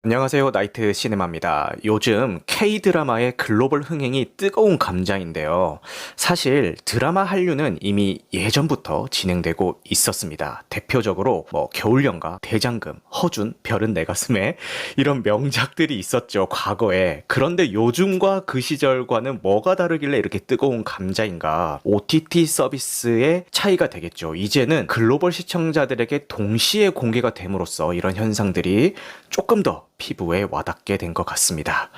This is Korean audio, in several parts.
안녕하세요. 나이트 시네마입니다. 요즘 K-드라마의 글로벌 흥행이 뜨거운 감자인데요. 사실 드라마 한류는 이미 예전부터 진행되고 있었습니다. 대표적으로 겨울연가, 대장금, 허준, 별은 내 가슴에 이런 명작들이 있었죠. 과거에. 그런데 요즘과 그 시절과는 뭐가 다르길래 이렇게 뜨거운 감자인가? OTT 서비스의 차이가 되겠죠. 이제는 글로벌 시청자들에게 동시에 공개가 됨으로써 이런 현상들이 조금 더 피부에 와닿게 된 것 같습니다.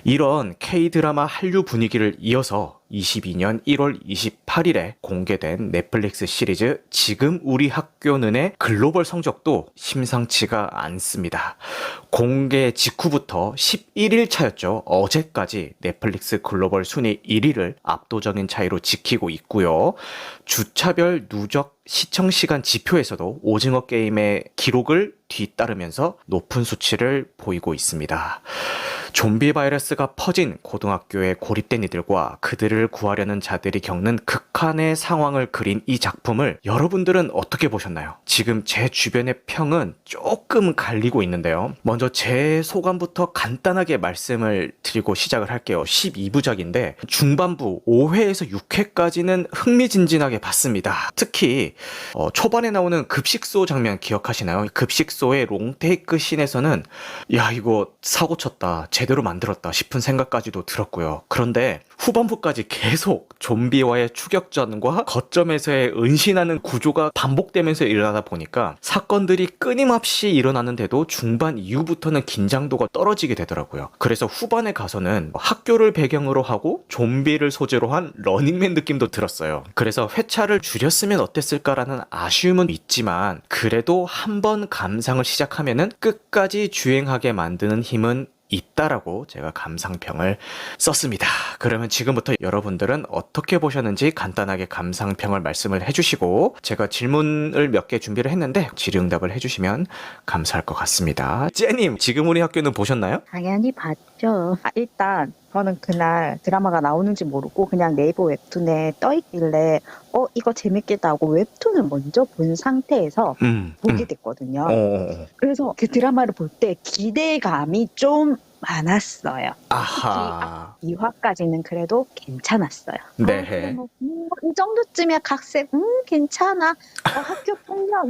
이런 K-드라마 한류 분위기를 이어서 22년 1월 28일에 공개된 넷플릭스 시리즈 지금 우리 학교는의 글로벌 성적도 심상치가 않습니다. 공개 직후부터 11일 차였죠. 어제까지 넷플릭스 글로벌 순위 1위를 압도적인 차이로 지키고 있고요. 주차별 누적 시청 시간 지표에서도 오징어 게임의 기록을 뒤따르면서 높은 수치를 보이고 있습니다. 좀비 바이러스가 퍼진 고등학교에 고립된 이들과 그들을 구하려는 자들이 겪는 극한의 상황을 그린 이 작품을 여러분들은 어떻게 보셨나요? 지금 제 주변의 평은 조금 갈리고 있는데요. 먼저 제 소감부터 간단하게 말씀을 드리고 시작을 할게요. 12부작인데 중반부 5회에서 6회까지는 흥미진진하게 봤습니다. 특히 초반에 나오는 급식소 장면 기억하시나요? 급식소의 롱테이크 씬에서는 야 이거 사고 쳤다, 제대로 만들었다 싶은 생각까지도 들었고요. 그런데 후반부까지 계속 좀비와의 추격전과 거점에서의 은신하는 구조가 반복되면서 일어나다 보니까 사건들이 끊임없이 일어나는데도 중반 이후부터는 긴장도가 떨어지게 되더라고요. 그래서 후반에 가서는 학교를 배경으로 하고 좀비를 소재로 한 러닝맨 느낌도 들었어요. 그래서 회차를 줄였으면 어땠을까라는 아쉬움은 있지만 그래도 한번 감상을 시작하면은 끝까지 주행하게 만드는 힘은 있다라고 제가 감상평을 썼습니다. 그러면 지금부터 여러분들은 어떻게 보셨는지 간단하게 감상평을 말씀을 해주시고 제가 질문을 몇 개 준비를 했는데 질의응답을 해주시면 감사할 것 같습니다. 쟤님, 지금 우리 학교는 보셨나요? 당연히 봤죠. 일단 저는 그날 드라마가 나오는지 모르고 그냥 네이버 웹툰에 떠있길래 이거 재밌겠다 하고 웹툰을 먼저 본 상태에서 보게 됐거든요. 그래서 그 드라마를 볼 때 기대감이 좀 많았어요. 특히 아하. 2화까지는 그래도 괜찮았어요. 그래 네. 이 정도쯤이야 각색, 괜찮아. 학교 폭력,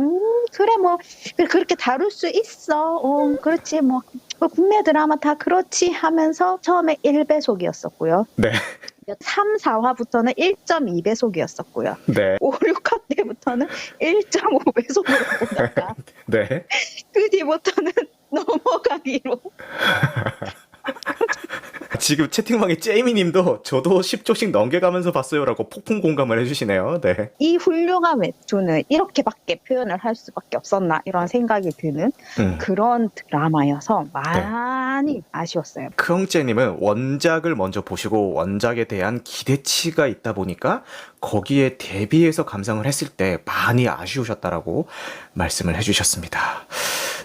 그래 그렇게 다룰 수 있어. 그렇지 국내 드라마 다 그렇지 하면서 처음에 1배속이었었고요. 네. 3, 4화부터는 1.2배속이었었고요. 네. 5, 6화 때부터는 1.5배속으로 보다가 네. 그 뒤부터는 넘어가기로. 지금 채팅방에 제이미님도 저도 10초씩 넘겨가면서 봤어요라고 폭풍 공감을 해주시네요. 네. 이 훌륭한 웹툰을 이렇게밖에 표현을 할 수밖에 없었나 이런 생각이 드는 그런 드라마여서 많이 아쉬웠어요. 크엉제님은 원작을 먼저 보시고 원작에 대한 기대치가 있다 보니까 거기에 대비해서 감상을 했을 때 많이 아쉬우셨다라고 말씀을 해주셨습니다.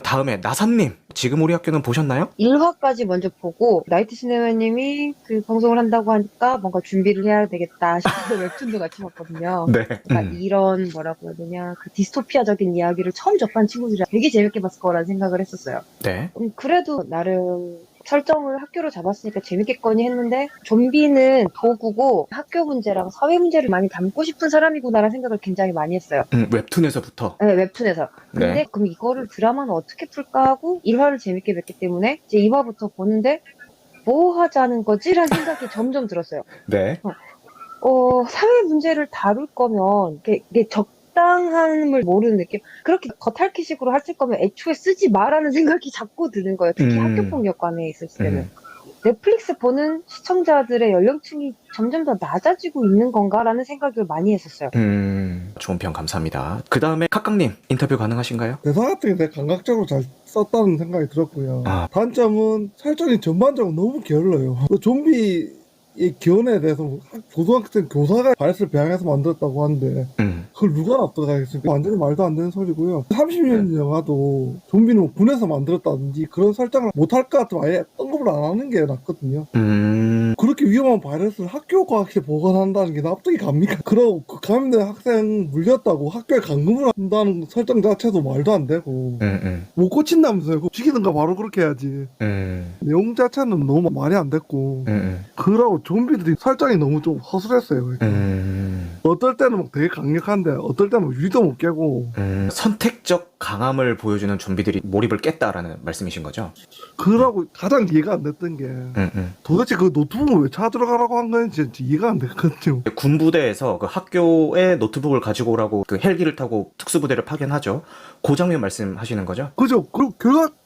다음에 나사님, 지금 우리 학교는 보셨나요? 1화까지 먼저 보고 나이트 시네마님이 그 방송을 한다고 하니까 뭔가 준비를 해야 되겠다 싶어서 웹툰도 같이 봤거든요. 네. 그러니까 이런 뭐라고 해야 되냐, 그 디스토피아적인 이야기를 처음 접한 친구들이랑 되게 재밌게 봤을 거라는 생각을 했었어요. 네. 그래도 나름 설정을 학교로 잡았으니까 재밌겠거니 했는데 좀비는 도구고 학교 문제랑 사회 문제를 많이 담고 싶은 사람이구나라는 생각을 굉장히 많이 했어요. 웹툰에서부터. 네, 웹툰에서. 근데 네. 그럼 이거를 드라마는 어떻게 풀까 하고 1화를 재밌게 봤기 때문에 이제 2화부터 보는데 뭐 하자는 거지? 라는 생각이 점점 들었어요. 네. 사회 문제를 다룰 거면 이게 적당함을 모르는 느낌? 그렇게 겉핥기식으로 하실 거면 애초에 쓰지 마라는 생각이 자꾸 드는 거예요. 특히 학교폭력관에 있었을 때는. 넷플릭스 보는 시청자들의 연령층이 점점 더 낮아지고 있는 건가라는 생각을 많이 했었어요. 좋은 평 감사합니다. 그 다음에 카깡님 인터뷰 가능하신가요? 대사 같은 게 되게 감각적으로 잘 썼다는 생각이 들었고요. 단점은 설정이 전반적으로 너무 게을러요. 그 좀비의 기원에 대해서 고등학생 교사가 바이러스를 배양해서 만들었다고 하는데 그걸 누가 납득하겠습니까? 완전히 말도 안 되는 소리고요. 30년 영화도 좀비는 뭐 군에서 만들었다든지 그런 설정을 못할 것 같으면 아예 언급을 안 하는 게 낫거든요. 그렇게 위험한 바이러스를 학교 과학실에 보관한다는 게 납득이 갑니까? 그러고 그 감염된 학생 물렸다고 학교에 감금을 한다는 설정 자체도 말도 안 되고 못 고친다면서요. 죽이든가 바로 그렇게 해야지. 내용 자체는 너무 말이 안 됐고 그러고 좀비들이 설정이 너무 좀 허술했어요. 그러니까. 어떨 때는 막 되게 강력한데 어떨 때는 막 유리도 못 깨고 선택적 강함을 보여주는 좀비들이 몰입을 깼다라는 말씀이신 거죠? 그러고 가장 이해가 안 됐던 게 도대체 그 노트북을 왜 찾으러 가라고 한 건지 진짜 이해가 안 됐거든요. 군부대에서 그 학교에 노트북을 가지고 오라고 그 헬기를 타고 특수부대를 파견하죠. 그 장면 말씀하시는 거죠? 그죠? 그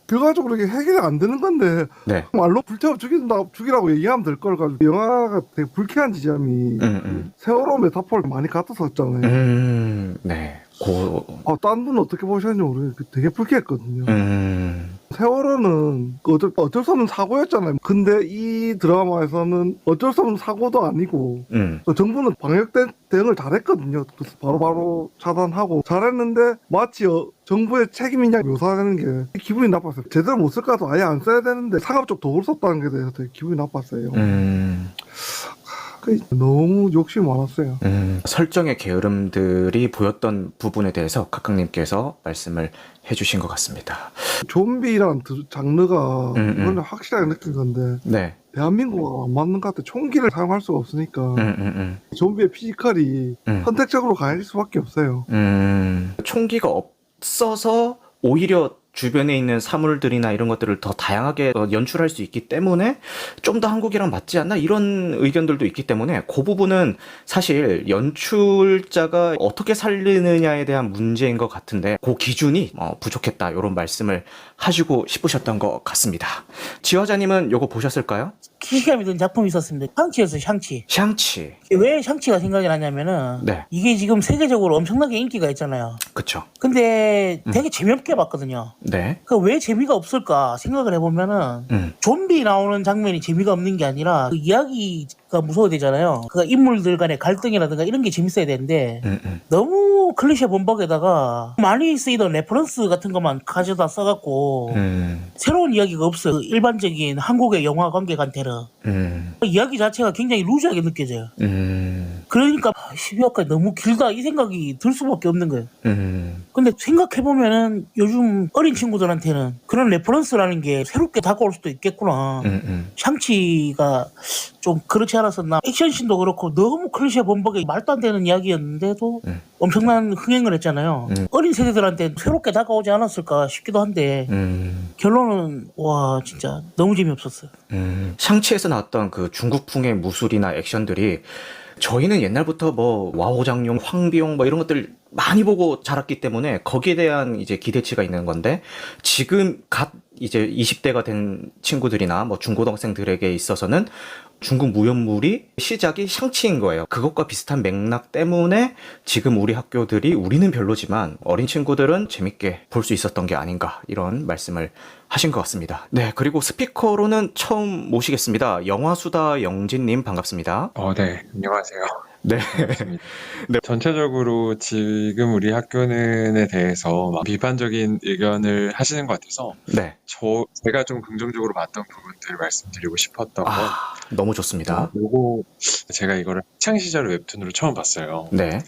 결과적으로 이게 해결이 안 되는 건데 네. 말로 불태워 죽이라고 얘기하면 될 걸 가지고 영화가 되게 불쾌한 지점이 세월호 메타포를 많이 갖다 썼잖아요. 네. 딴 분은 어떻게 보셨는지 모르겠는데 되게 불쾌했거든요. 세월호는 어쩔 수 없는 사고였잖아요. 근데 이 드라마에서는 어쩔 수 없는 사고도 아니고 정부는 방역 대응을 잘했거든요. 그래서 바로바로 차단하고 잘했는데 마치 정부의 책임이냐 묘사하는 게 기분이 나빴어요. 제대로 못 쓸까 도 아예 안 써야 되는데 상업적 도구를 썼다는 게 대해서 되게 기분이 나빴어요. 너무 욕심이 많았어요. 설정의 게으름들이 보였던 부분에 대해서 각각님께서 말씀을 해주신 것 같습니다. 좀비라는 장르가 이건 확실하게 느낀 건데 네. 대한민국은 안 맞는 것 같아. 총기를 사용할 수가 없으니까 좀비의 피지컬이 선택적으로 가해질 수밖에 없어요. 총기가 없어서 오히려 주변에 있는 사물들이나 이런 것들을 더 다양하게 연출할 수 있기 때문에 좀 더 한국이랑 맞지 않나 이런 의견들도 있기 때문에 그 부분은 사실 연출자가 어떻게 살리느냐에 대한 문제인 것 같은데 그 기준이 부족했다 이런 말씀을 하시고 싶으셨던 것 같습니다. 지화자님은 요거 보셨을까요? 기시감이 든 작품이 있었습니다. 샹치였어요. 샹치. 샹치. 왜 샹치가 생각이 나냐면은 네. 이게 지금 세계적으로 엄청나게 인기가 있잖아요. 그쵸. 근데 되게 재미없게 봤거든요. 네. 그 왜 재미가 없을까 생각을 해보면은 좀비 나오는 장면이 재미가 없는 게 아니라 그 이야기가 무서워야 되잖아요. 그 인물들 간의 갈등이라든가 이런 게 재밌어야 되는데 너무 클리셰 본박에다가 많이 쓰이던 레퍼런스 같은 것만 가져다 써갖고 새로운 이야기가 없어요. 그 일반적인 한국의 영화 관객한테는 그 이야기 자체가 굉장히 루즈하게 느껴져요. 그러니까 12화까지 너무 길다 이 생각이 들 수밖에 없는 거예요. 근데 생각해보면은 요즘 어린 친구들한테는 그런 레퍼런스라는 게 새롭게 다가올 수도 있겠구나. 샹치가 좀 그렇지 않았었나. 액션씬도 그렇고 너무 클리셰 범벅에 말도 안 되는 이야기였는데도 엄청난 흥행을 했잖아요. 어린 세대들한테 새롭게 다가오지 않았을까 싶기도 한데 결론은 와 진짜 너무 재미없었어요. 샹치에서 나왔던 그 중국풍의 무술이나 액션들이 저희는 옛날부터 뭐 와호장룡, 황비용 뭐 이런 것들 많이 보고 자랐기 때문에 거기에 대한 이제 기대치가 있는 건데 지금 갓 이제 20대가 된 친구들이나 뭐 중고등생들에게 있어서는 중국 무협물이 시작이 샹치인 거예요. 그것과 비슷한 맥락 때문에 지금 우리 학교들이 우리는 별로지만 어린 친구들은 재밌게 볼 수 있었던 게 아닌가 이런 말씀을 하신 것 같습니다. 네, 그리고 스피커로는 처음 모시겠습니다. 영화수다 영진님 반갑습니다. 네, 안녕하세요. 네. 네. 전체적으로 지금 우리 학교는에 대해서 막 비판적인 의견을 하시는 것 같아서 네. 제가 좀 긍정적으로 봤던 부분들을 말씀드리고 싶었던 건 너무 좋습니다. 요거 제가 이거를 학창 시절 웹툰으로 처음 봤어요. 네.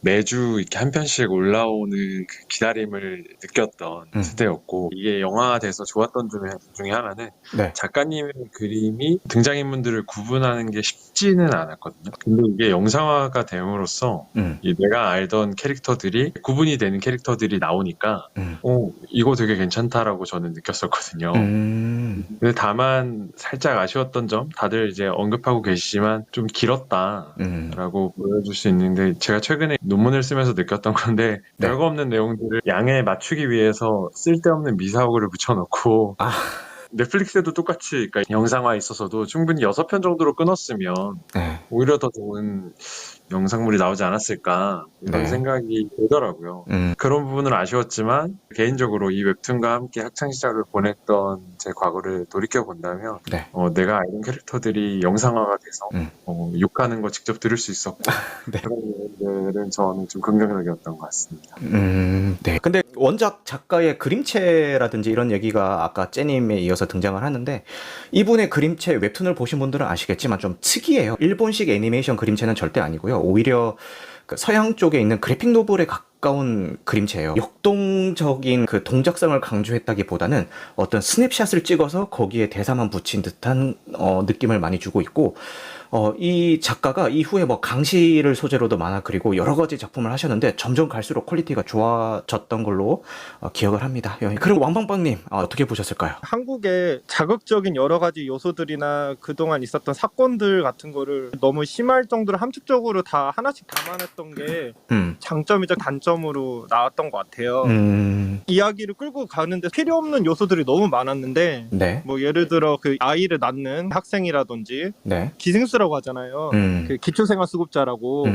매주 이렇게 한 편씩 올라오는 그 기다림을 느꼈던 세대였고 이게 영화돼서 좋았던 점 중에 하나는 네. 작가님의 그림이 등장인물들을 구분하는 게 쉽지는 않았거든요. 근데 이게 영상화가 됨으로써 이 내가 알던 캐릭터들이 구분이 되는 캐릭터들이 나오니까 이거 되게 괜찮다라고 저는 느꼈었거든요. 근데 다만 살짝 아쉬웠던 점 다들 이제 언급하고 계시지만 좀 길었다라고 보여줄 수 있는데 제가 최근에 논문을 쓰면서 느꼈던 건데 네. 별거 없는 내용들을 양에 맞추기 위해서 쓸데없는 미사오구를 붙여놓고 넷플릭스에도 똑같이 그러니까 영상화에 있어서도 충분히 6편 정도로 끊었으면 네. 오히려 더 좋은 영상물이 나오지 않았을까 이런 네. 생각이 들더라고요. 그런 부분은 아쉬웠지만 개인적으로 이 웹툰과 함께 학창시절을 보냈던 제 과거를 돌이켜본다면 네. 내가 알던 캐릭터들이 영상화가 돼서 욕하는 거 직접 들을 수 있었고 네. 그런 부분들은 저는 좀 긍정적이었던 것 같습니다. 네. 근데 원작 작가의 그림체라든지 이런 얘기가 아까 째님에 이어서 등장을 하는데 이분의 그림체 웹툰을 보신 분들은 아시겠지만 좀 특이해요. 일본식 애니메이션 그림체는 절대 아니고요. 오히려 그 서양 쪽에 있는 그래픽 노블에 가까운 그림체예요. 역동적인 그 동작성을 강조했다기보다는 어떤 스냅샷을 찍어서 거기에 대사만 붙인 듯한 느낌을 많이 주고 있고 이 작가가 이후에 뭐 강시를 소재로도 만화 그리고 여러 가지 작품을 하셨는데 점점 갈수록 퀄리티가 좋아졌던 걸로 기억을 합니다. 그리고 왕방방님 어떻게 보셨을까요? 한국의 자극적인 여러 가지 요소들이나 그동안 있었던 사건들 같은 거를 너무 심할 정도로 함축적으로 다 하나씩 담아냈던 게 장점이자 단점으로 나왔던 것 같아요. 이야기를 끌고 가는데 필요 없는 요소들이 너무 많았는데 네. 뭐 예를 들어 그 아이를 낳는 학생이라든지 네. 기생수라고 하잖아요. 그 기초생활수급자라고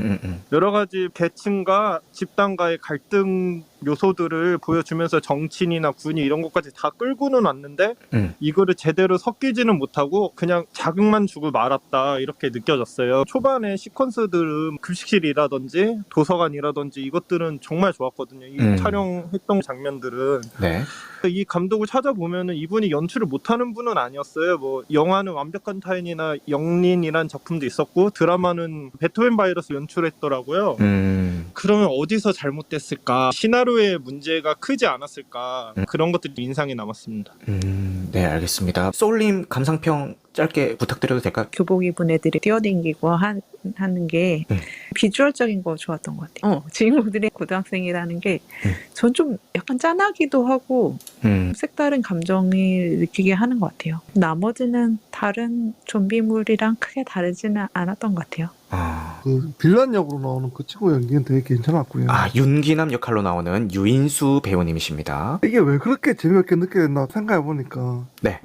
여러 가지 계층과 집단과의 갈등 요소들을 보여주면서 정치인이나 군이 이런 것까지 다 끌고는 왔는데 이거를 제대로 섞이지는 못하고 그냥 자극만 주고 말았다 이렇게 느껴졌어요. 초반에 시퀀스들은 급식실이라든지 도서관이라든지 이것들은 정말 좋았거든요. 이 촬영했던 장면들은. 네. 이 감독을 찾아보면은 이분이 연출을 못하는 분은 아니었어요. 뭐 영화는 완벽한 타인이나 영린이란 작품도 있었고 드라마는 베토벤 바이러스 연출했더라고요. 그러면 어디서 잘못됐을까? 시나리오의 문제가 크지 않았을까? 그런 것들이 인상이 남았습니다. 네, 알겠습니다. 소울님 감상평 짧게 부탁드려도 될까요? 교복 입은 애들이 뛰어댕기고 하는 게 비주얼적인 거 좋았던 것 같아요. 주인공들이 고등학생이라는 게 전 좀 약간 짠하기도 하고 색다른 감정을 느끼게 하는 것 같아요. 나머지는 다른 좀비물이랑 크게 다르지는 않았던 것 같아요. 그 빌런 역으로 나오는 그 친구 연기는 되게 괜찮았고요. 윤기남 역할로 나오는 유인수 배우님이십니다. 이게 왜 그렇게 재미없게 느껴졌나 생각해보니까 네.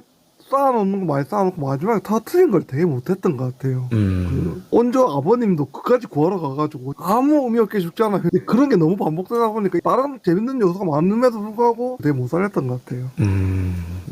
쌓아놓는 거 많이 쌓아놓고 마지막에 터트린 걸 되게 못했던 것 같아요. 그 원조 아버님도 끝까지 구하러 가가지고 아무 의미 없게 죽잖아요. 근데 그런 게 너무 반복되다 보니까 다른 재밌는 요소가 많음에도 불구하고 되게 못 살렸던 것 같아요.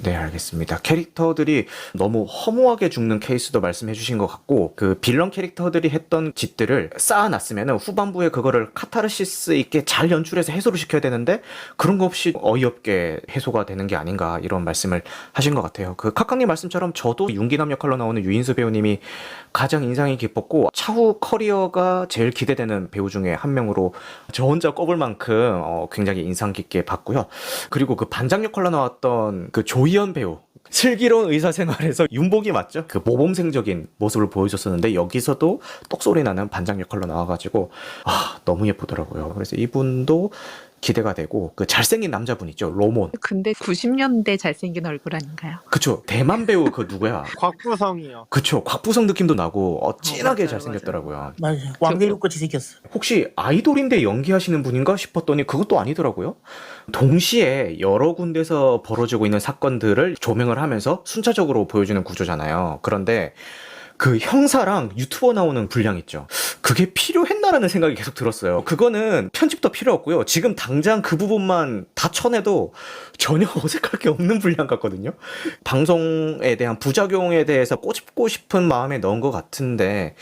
네, 알겠습니다. 캐릭터들이 너무 허무하게 죽는 케이스도 말씀해 주신 것 같고 그 빌런 캐릭터들이 했던 짓들을 쌓아놨으면 후반부에 그거를 카타르시스 있게 잘 연출해서 해소를 시켜야 되는데 그런 거 없이 어이없게 해소가 되는 게 아닌가 이런 말씀을 하신 것 같아요. 그 카카님 말씀처럼 저도 윤기남 역할로 나오는 유인수 배우님이 가장 인상이 깊었고 차후 커리어가 제일 기대되는 배우 중에 한 명으로 저 혼자 꼽을 만큼 굉장히 인상 깊게 봤고요. 그리고 그 반장 역할로 나왔던 그 조희연 배우 슬기로운 의사생활에서 윤복이 맞죠? 그 모범생적인 모습을 보여줬었는데 여기서도 똑소리 나는 반장 역할로 나와가지고 너무 예쁘더라고요. 그래서 이분도 기대가 되고 그 잘생긴 남자분 있죠, 로몬. 근데 90년대 잘생긴 얼굴 아닌가요? 그쵸, 대만 배우 그 누구야? 곽부성이요. 그쵸, 곽부성 느낌도 나고 진하게 맞아요, 잘생겼더라고요. 맞아요. 왕대륙같이 생겼어. 혹시 아이돌인데 연기하시는 분인가 싶었더니 그것도 아니더라고요. 동시에 여러 군데서 벌어지고 있는 사건들을 조명을 하면서 순차적으로 보여주는 구조잖아요. 그런데 그 형사랑 유튜버 나오는 분량 있죠. 그게 필요했나라는 생각이 계속 들었어요. 그거는 편집도 필요 없고요. 지금 당장 그 부분만 다 쳐내도 전혀 어색할 게 없는 분량 같거든요. 방송에 대한 부작용에 대해서 꼬집고 싶은 마음에 넣은 것 같은데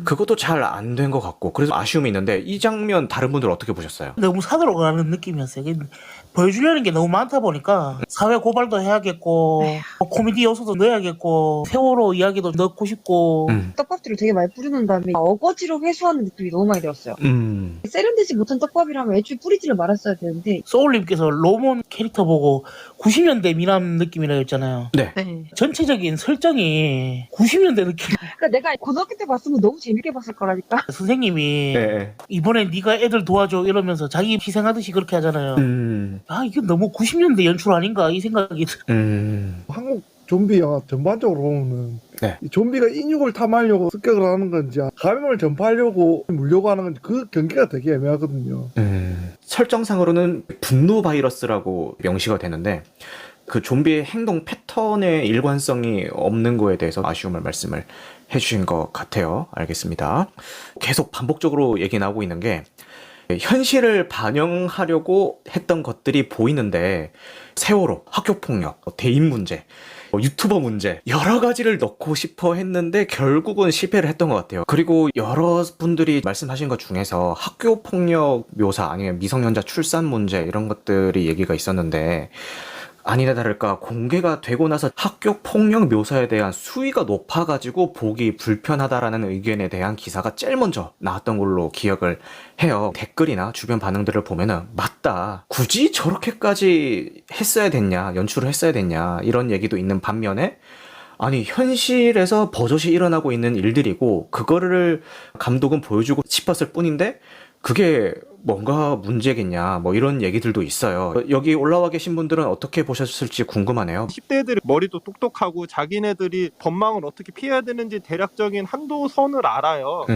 그것도 잘 안 된 것 같고 그래서 아쉬움이 있는데 이 장면 다른 분들 어떻게 보셨어요? 너무 산으로 가는 느낌이었어요. 보여주려는 게 너무 많다 보니까 사회 고발도 해야겠고 코미디 요소도 넣어야겠고 세월호 이야기도 넣고 싶고 떡밥들을 되게 많이 뿌리는 다음에 어거지로 회수하는 느낌이 너무 많이 들었어요. 세련되지 못한 떡밥이라면 애초에 뿌리지를 말았어야 되는데 소울님께서 로몬 캐릭터 보고 90년대 미남 느낌이라 했잖아요. 네. 전체적인 설정이 90년대 느낌. 그러니까 내가 고등학교 때 봤으면 너무 재밌게 봤을 거라니까. 선생님이 네. 이번에 네가 애들 도와줘 이러면서 자기 희생하듯이 그렇게 하잖아요. 이게 너무 90년대 연출 아닌가 이 생각이 한국 좀비 영화 전반적으로 보면은 네. 이 좀비가 인육을 탐하려고 습격을 하는 건지 감염을 전파하려고 물려고 하는 건지 그 경계가 되게 애매하거든요. 설정상으로는 분노 바이러스라고 명시가 되는데 그 좀비의 행동 패턴의 일관성이 없는 거에 대해서 아쉬움을 말씀을 해주신 것 같아요. 알겠습니다. 계속 반복적으로 얘기 나오고 있는 게 현실을 반영하려고 했던 것들이 보이는데 세월호, 학교폭력, 대인 문제, 유튜버 문제 여러 가지를 넣고 싶어 했는데 결국은 실패를 했던 것 같아요. 그리고 여러분들이 말씀하신 것 중에서 학교폭력 묘사 아니면 미성년자 출산 문제 이런 것들이 얘기가 있었는데 아니나 다를까 공개가 되고 나서 학교 폭력 묘사에 대한 수위가 높아가지고 보기 불편하다라는 의견에 대한 기사가 제일 먼저 나왔던 걸로 기억을 해요. 댓글이나 주변 반응들을 보면은 맞다. 굳이 저렇게까지 했어야 됐냐, 연출을 했어야 됐냐 이런 얘기도 있는 반면에 아니 현실에서 버젓이 일어나고 있는 일들이고 그거를 감독은 보여주고 싶었을 뿐인데 그게 뭔가 문제겠냐 뭐 이런 얘기들도 있어요. 여기 올라와 계신 분들은 어떻게 보셨을지 궁금하네요. 10대들이 머리도 똑똑하고 자기네들이 법망을 어떻게 피해야 되는지 대략적인 한도 선을 알아요.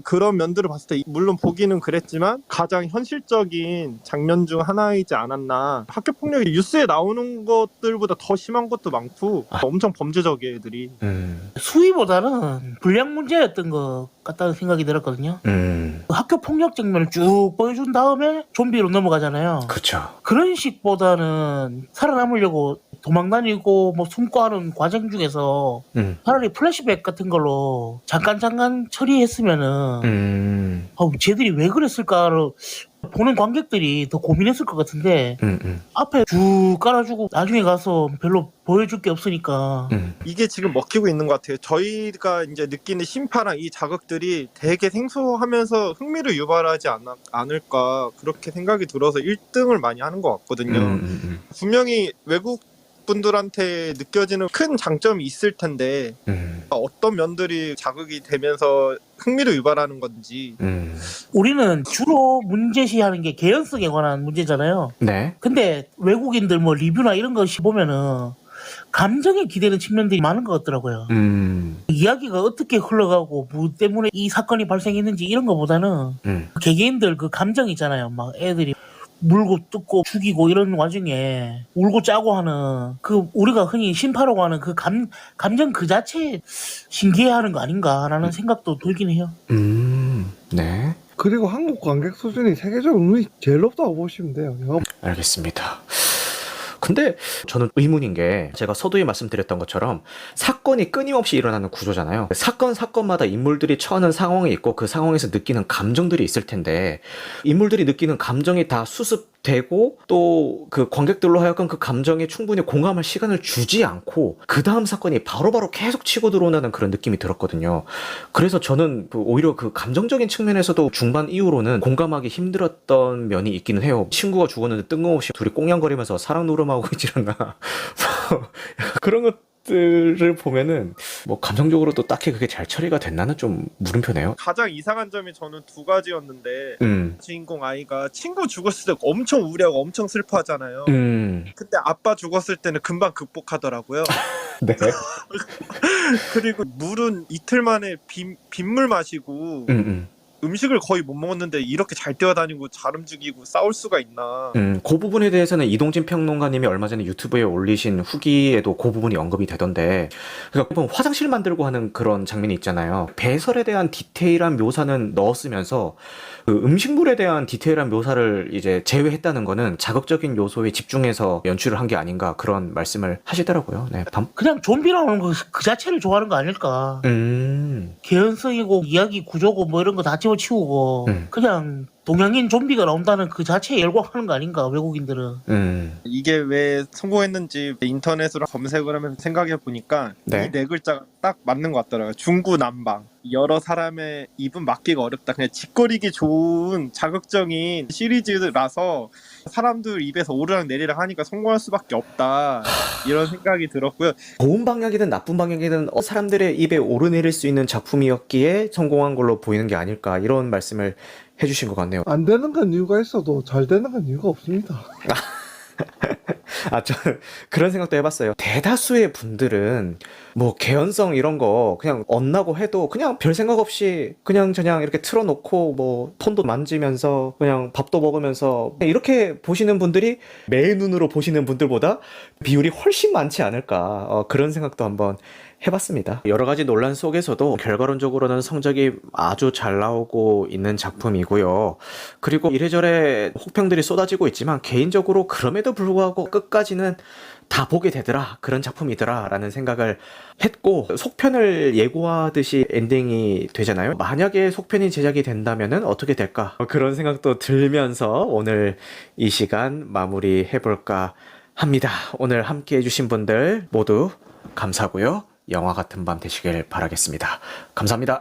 그런 면들을 봤을 때 물론 보기는 그랬지만 가장 현실적인 장면 중 하나이지 않았나. 학교폭력이 뉴스에 나오는 것들보다 더 심한 것도 많고 엄청 범죄적이에요 애들이. 수위보다는 분량 문제였던 것 같다는 생각이 들었거든요. 학교 폭력 장면을 쭉 보여준 다음에 좀비로 넘어가잖아요. 그렇죠. 그런 식보다는 살아남으려고 도망다니고 뭐 숨고 하는 과정 중에서 차라리 플래시백 같은 걸로 잠깐 처리했으면은 쟤들이 왜 그랬을까를 보는 관객들이 더 고민했을 것 같은데 앞에 쭉 깔아주고 나중에 가서 별로 보여줄 게 없으니까 이게 지금 먹히고 있는 것 같아요. 저희가 이제 느끼는 심파랑 이 자극들이 되게 생소하면서 흥미를 유발하지 않을까 그렇게 생각이 들어서 1등을 많이 하는 것 같거든요. 분명히 외국 분들한테 느껴지는 큰 장점이 있을 텐데 어떤 면들이 자극이 되면서 흥미를 유발하는 건지. 우리는 주로 문제시하는 게 개연성에 관한 문제잖아요. 네. 근데 외국인들 뭐 리뷰나 이런 것이 보면은 감정에 기대는 측면들이 많은 것 같더라고요. 이야기가 어떻게 흘러가고 뭐 때문에 이 사건이 발생했는지 이런 것보다는 개개인들 그 감정 있잖아요. 막 애들이 물고 뜯고 죽이고 이런 와중에 울고 짜고 하는 그 우리가 흔히 심파라고 하는 그 감정 그 자체에 신기해하는 거 아닌가라는 생각도 들긴 해요. 네. 그리고 한국 관객 수준이 세계적으로 제일 높다고 보시면 돼요. 알겠습니다. 근데 저는 의문인 게 제가 서두에 말씀드렸던 것처럼 사건이 끊임없이 일어나는 구조잖아요. 사건마다 인물들이 처하는 상황이 있고 그 상황에서 느끼는 감정들이 있을 텐데 인물들이 느끼는 감정이 다 수습되고 또 그 관객들로 하여금 그 감정에 충분히 공감할 시간을 주지 않고 그 다음 사건이 바로바로 계속 치고 들어오는 그런 느낌이 들었거든요. 그래서 저는 오히려 그 감정적인 측면에서도 중반 이후로는 공감하기 힘들었던 면이 있기는 해요. 친구가 죽었는데 뜬금없이 둘이 꽁냥거리면서 사랑 노름하고 있지 않나 그런 것들을 보면은 뭐 감정적으로도 딱히 그게 잘 처리가 됐나는 좀 물음표네요. 가장 이상한 점이 저는 두 가지였는데 주인공 아이가 친구 죽었을 때 엄청 우울해하고 엄청 슬퍼하잖아요. 근데 아빠 죽었을 때는 금방 극복하더라고요. 네. 그리고 물은 이틀 만에 빗물 마시고 음식을 거의 못 먹었는데 이렇게 잘 뛰어다니고 잘 움직이고 싸울 수가 있나. 그 부분에 대해서는 이동진 평론가님이 얼마 전에 유튜브에 올리신 후기에도 그 부분이 언급이 되던데, 그러니까 화장실 만들고 하는 그런 장면이 있잖아요. 배설에 대한 디테일한 묘사는 넣었으면서 그 음식물에 대한 디테일한 묘사를 이제 제외했다는 거는 자극적인 요소에 집중해서 연출을 한 게 아닌가 그런 말씀을 하시더라고요. 네. 그냥 좀비 나오는 거 그 자체를 좋아하는 거 아닐까. 개연성이고 이야기 구조고 뭐 이런 거 다 집어치우고 그냥 동양인 좀비가 나온다는 그 자체에 열광하는 거 아닌가 외국인들은. 이게 왜 성공했는지 인터넷으로 검색을 하면서 생각해 보니까 네. 이 네 글자가 딱 맞는 것 같더라고요. 중구난방. 여러 사람의 입은 막기가 어렵다. 그냥 짓거리기 좋은 자극적인 시리즈라서 사람들 입에서 오르락 내리락 하니까 성공할 수밖에 없다. 이런 생각이 들었고요. 좋은 방향이든 나쁜 방향이든 사람들의 입에 오르내릴 수 있는 작품이었기에 성공한 걸로 보이는 게 아닐까 이런 말씀을 해주신 것 같네요. 안 되는 건 이유가 있어도 잘 되는 건 이유가 없습니다. 저 그런 생각도 해봤어요. 대다수의 분들은 뭐 개연성 이런 거 그냥 엇나고 해도 그냥 별 생각 없이 그냥 저냥 이렇게 틀어놓고 뭐 폰도 만지면서 그냥 밥도 먹으면서 이렇게 보시는 분들이 매 눈으로 보시는 분들보다 비율이 훨씬 많지 않을까, 그런 생각도 한번 해봤습니다. 여러 가지 논란 속에서도 결과론적으로는 성적이 아주 잘 나오고 있는 작품이고요. 그리고 이래저래 혹평들이 쏟아지고 있지만 개인적으로 그럼에도 불구하고 끝까지는 다 보게 되더라, 그런 작품이더라 라는 생각을 했고, 속편을 예고하듯이 엔딩이 되잖아요. 만약에 속편이 제작이 된다면 어떻게 될까, 그런 생각도 들면서 오늘 이 시간 마무리 해볼까 합니다. 오늘 함께 해주신 분들 모두 감사하고요. 영화 같은 밤 되시길 바라겠습니다. 감사합니다.